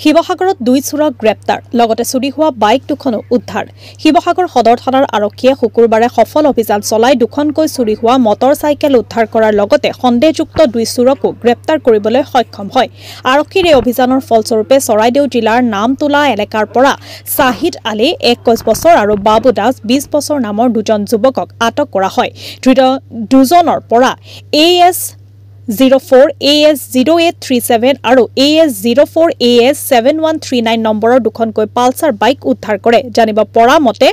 শিৱসাগৰত 2 চোৰক গ্ৰেপ্তাৰ লগতে চুৰি হোৱা বাইক দুখনো উদ্ধাৰ শিৱসাগৰ সদৰ থানাৰ আৰক্ষীয়ে শুকুৰবাৰে সফল অভিযান চলাই দুখনকৈ চুৰি হোৱা মটৰচাইকেল উদ্ধাৰ কৰাৰ লগতে সন্দেহযুক্ত 2 চোৰকো গ্ৰেপ্তাৰ কৰিবলৈ সক্ষম হয় আৰক্ষীৰ এই অভিযানৰ ফলস্বৰূপে চৰাইদেউ জিলাৰ নামতোলা এলেকাৰ পৰা শাহিদ আলী 21 বছৰ আৰু বাবু দাস 20 বছৰ নামৰ দুজন যুৱকক আটক কৰা হয় ধৃত দুজনৰ পৰা AS 04 AS 0837 আৰু AS 04 AS 7139 নম্বৰৰ দুখনকৈ পালসাৰ বাইক উদ্ধাৰ কৰে জানিব পৰা মতে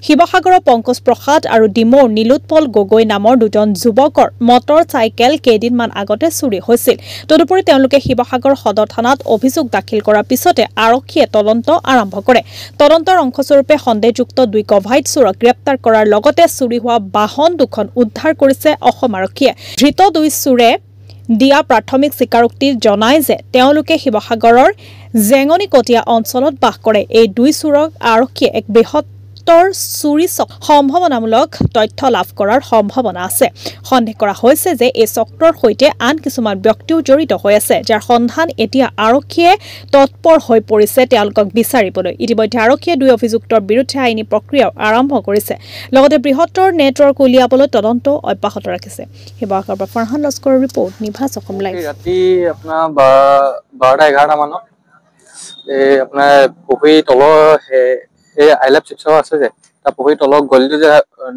শিৱসাগৰৰ পংকজ প্ৰসাদ আৰু ডিমৌৰ নীলোৎপল গগৈ নামৰ দুজন যুৱকৰ মটৰচাইকেল কেইদিনমান আগতে চুৰি হৈছিল তদুপৰি তেওঁলোকে শিৱসাগৰ সদৰ থানাত অভিযোগ দাখিল কৰাৰ পিছতে আৰক্ষীয়ে তদন্ত আৰম্ভ কৰে তদন্তৰ অংশস্বৰূপে সন্দেহযুক্ত 2 কভাইট চোৰক গ্ৰেপ্তাৰ কৰাৰ লগতে চুৰি হোৱা বাহন দুখন উদ্ধাৰ কৰিছে অসম আৰক্ষীয়ে ধৃত 2 চোৰে দিয়া প্ৰাথমিক স্বীকাৰোক্তি জনায় যে তেওঁলোকে শিৱসাগৰৰ জেঙনিকটীয়া অঞ্চলত বাস কৰে এই 2 চোৰক আৰক্ষীয়ে এক বৃহত্তৰ চুৰি সম্ভাৱনামূলক তথ্য লাভ কৰাৰ সম্ভাৱনা আছে সন্দেহ কৰা হৈছে যে এই চক্ৰৰ সৈতে আন কিছুমান ব্যক্তিও জড়িত হৈ আছে যাৰ সন্ধান এতিয়া আৰক্ষীয়ে তৎপৰ হৈ পৰিছে তেওঁলোকক বিচাৰিবলৈ ইতিমধ্যে আৰক্ষীয়ে 2 অভিযুক্তৰ বিৰুদ্ধে আইনী প্ৰক্ৰিয়া আৰম্ভ কৰিছে লগতে বৃহত্তৰ নেটৱৰ্ক উলিয়াবলৈ তদন্ত অব্যাহত ৰাখিছে শিৱসাগৰৰ পৰা ফৰহান লস্কৰৰ ৰিপৰ্ট নিভাজ অসম লাইভ ৰাতি আপোনাৰ 12:11 মানত এই আপোনাৰ পুখুৰী তলৰ এই আইলাভ চিপছৰ আছে যে তাৰ পুখুৰী তলৰ গলিটো যে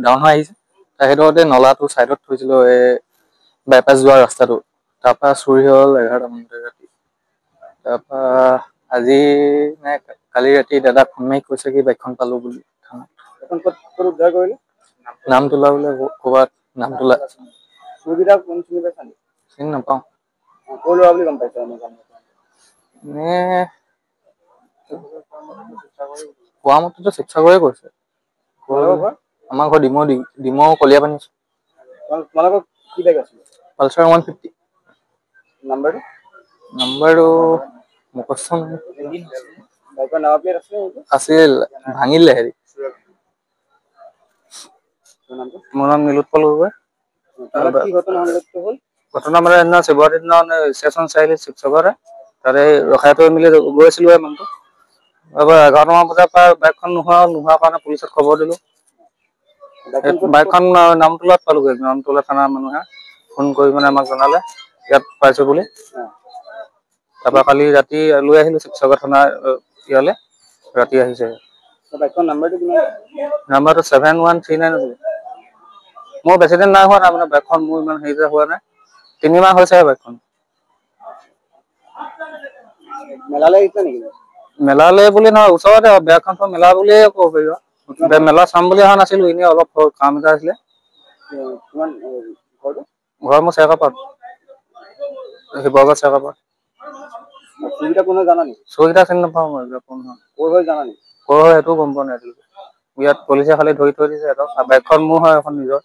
ডাউন হৈ আহিছে তাৰ হেডতে নলাটো সাইডত থৈছিল এই বাইপাছ যোৱা ৰাস্তাটো তাৰপা চুৰি হ'ল 11টা মানতে ৰাতি তাৰপা আজি নে কালি ৰাতি দাদা ফোন মাৰি কৈছে কি বাইকখন পালো বুলি থানাত এখন ক'ত উদ্ধাৰ কৰিলে নামতোলা বোলে ক'বাত নামতোলা সুবিধা কোন চিনি পাইছানি চিনি নাপাওঁ ক'ৰ ল'ৰা বুলি গম পাইছা নে কোৱা মতেতো শিৱসাগৰে কৈছে আমাৰ ঘৰ ডিমৌ কলিয়াপানী আছে তোমালোকৰ কি বাইক আছিলে পালচাৰ 150 নাম্বাৰটো মুখস্থ বাইকৰ নাম্বাৰ প্লেট আছিল ভাঙিলে হেৰি মোৰ নাম নীলোৎপল গগৈ ঘটনা মানে সেইদিনা শিৱৰাত্ৰিৰ দিনা ষ্টেচন চাৰিআলি শিৱসাগৰে তাতে ৰখাই থৈ মেলি গৈছিলো মানুহটো 11টামান বজাৰ পৰা বাইকখন নোহোৱাৰ কাৰণে পুলিচত খবৰ দিলো বাইকখন নামতোলাত পালোগৈ নামতোলা থানাৰ মানুহে ফোন কৰি মানে আমাক জনালে ইয়াত পাইছো বুলি তাৰপৰা কালি ৰাতি লৈ আহিলো শিৱসাগৰ থানাৰ ইয়ালে ৰাতি আহিছে বাইকখন নাম্বাৰটো 7139 আছিল মোৰ বেছি দিন নাই হোৱা তাৰমানে বাইকখন মোৰ ইমান হেৰি হোৱা নাই 3 মাহ হৈছে বাইকখন মেলালে বুলি নহয় ওচৰতে বাইকখন মেলা বুলিয়ে ক'ব পাৰিব মেলা চাম বুলি অহা নাছিলো এনেই অলপ কাম এটা আছিলে ঘৰ মোৰ চেকাপাত শিৱসাগৰ চেকাপাত চুৰিটা চিনি নাপাওঁ মই ক'ৰ হয় সেইটো গম পোৱা নাই ইয়াত পুলিচে খালি ধৰি থৈ দিছে বাইকখন মোৰ হয় এখন নিজৰ